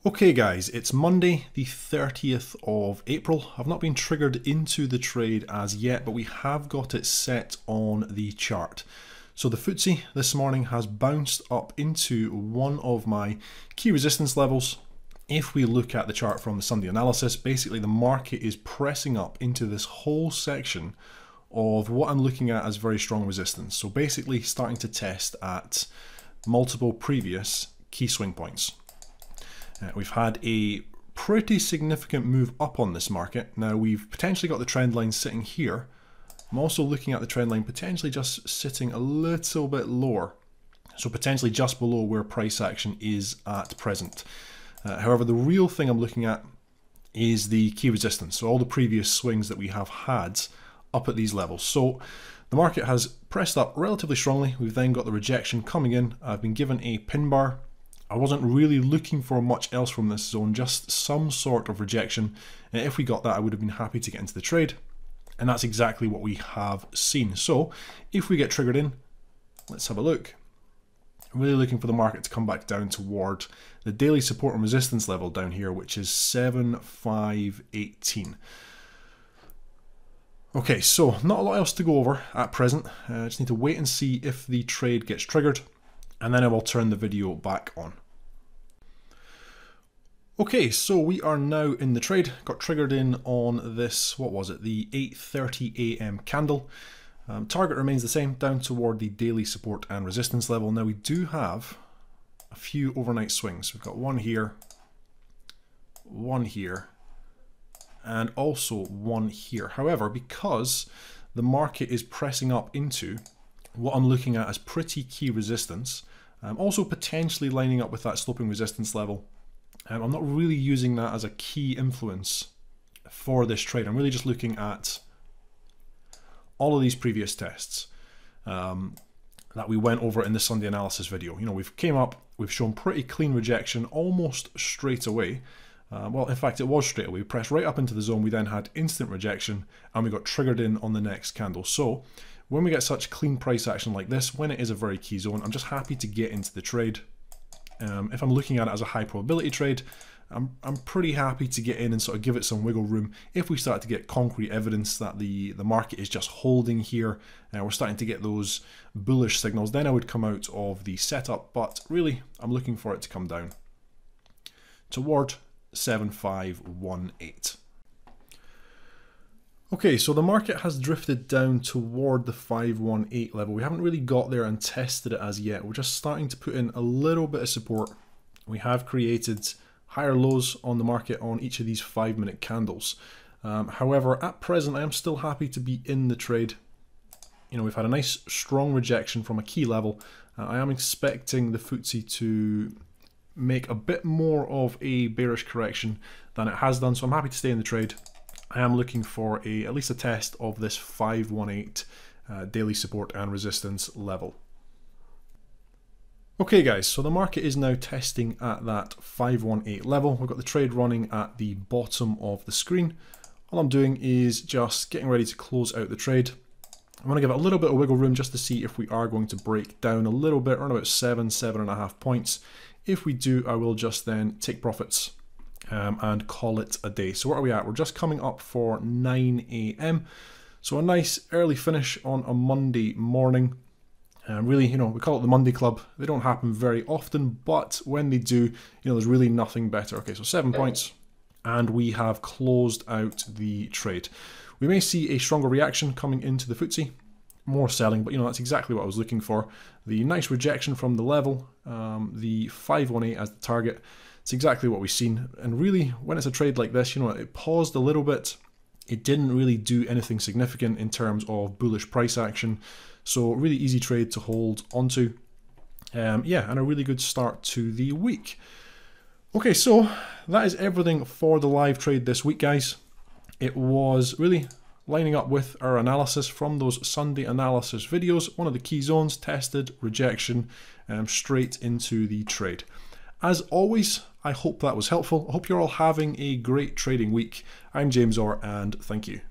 Okay guys, it's Monday the 30th of April. I've not been triggered into the trade as yet, but we have got it set on the chart. So the FTSE this morning has bounced up into one of my key resistance levels. If we look at the chart from the Sunday analysis, basically the market is pressing up into this whole section of what I'm looking at as very strong resistance. So basically starting to test at multiple previous key swing points. We've had a pretty significant move up on this market. Now we've potentially got the trend line sitting here. I'm also looking at the trend line potentially just sitting a little bit lower. So potentially just below where price action is at present. However, the real thing I'm looking at is the key resistance. So all the previous swings that we have had up at these levels. So the market has pressed up relatively strongly. We've then got the rejection coming in. I've been given a pin bar. I wasn't really looking for much else from this zone, just some sort of rejection. And if we got that, I would have been happy to get into the trade. And that's exactly what we have seen. So if we get triggered in, let's have a look. I'm really looking for the market to come back down toward the daily support and resistance level down here, which is 7,518. Okay, so not a lot else to go over at present. I just need to wait and see if the trade gets triggered, and then I will turn the video back on. Okay, so we are now in the trade. Got triggered in on this, what was it, the 8:30 AM candle. Target remains the same, down toward the daily support and resistance level. Now we do have a few overnight swings. We've got one here, and also one here. However, because the market is pressing up into what I'm looking at as pretty key resistance, also potentially lining up with that sloping resistance level, I'm not really using that as a key influence for this trade. I'm really just looking at all of these previous tests that we went over in the Sunday analysis video. You know, we've came up, we've shown pretty clean rejection almost straight away. Well, in fact, it was straight away. We pressed right up into the zone. We then had instant rejection and we got triggered in on the next candle. So when we get such clean price action like this, when it is a very key zone, I'm just happy to get into the trade. If I'm looking at it as a high probability trade, I'm pretty happy to get in and sort of give it some wiggle room. If we start to get concrete evidence that the market is just holding here, and we're starting to get those bullish signals, then I would come out of the setup. But really, I'm looking for it to come down toward 7,518. Okay, so the market has drifted down toward the 518 level. We haven't really got there and tested it as yet. We're just starting to put in a little bit of support. We have created higher lows on the market on each of these 5-minute candles. However, at present, I am still happy to be in the trade. You know, we've had a nice strong rejection from a key level. I am expecting the FTSE to make a bit more of a bearish correction than it has done, so I'm happy to stay in the trade. I am looking for at least a test of this 518 daily support and resistance level. Okay guys, so the market is now testing at that 518 level. We've got the trade running at the bottom of the screen. All I'm doing is just getting ready to close out the trade. I'm going to give it a little bit of wiggle room just to see if we are going to break down a little bit, around about 7.5 points. If we do, I will just then take profits and call it a day. So where are we at? We're just coming up for 9 AM. So a nice early finish on a Monday morning. Really, you know, we call it the Monday Club. They don't happen very often, but when they do, you know, there's really nothing better. Okay, so 7 points, and we have closed out the trade. We may see a stronger reaction coming into the FTSE, more selling, but you know, that's exactly what I was looking for. The nice rejection from the level, the 518 as the target. It's exactly what we've seen. And really, when it's a trade like this, you know, it paused a little bit. It didn't really do anything significant in terms of bullish price action. So really easy trade to hold onto. Yeah, and a really good start to the week. Okay, so that is everything for the live trade this week, guys. It was really lining up with our analysis from those Sunday analysis videos. One of the key zones tested, rejection, straight into the trade. As always, I hope that was helpful. I hope you're all having a great trading week. I'm James Orr, and thank you.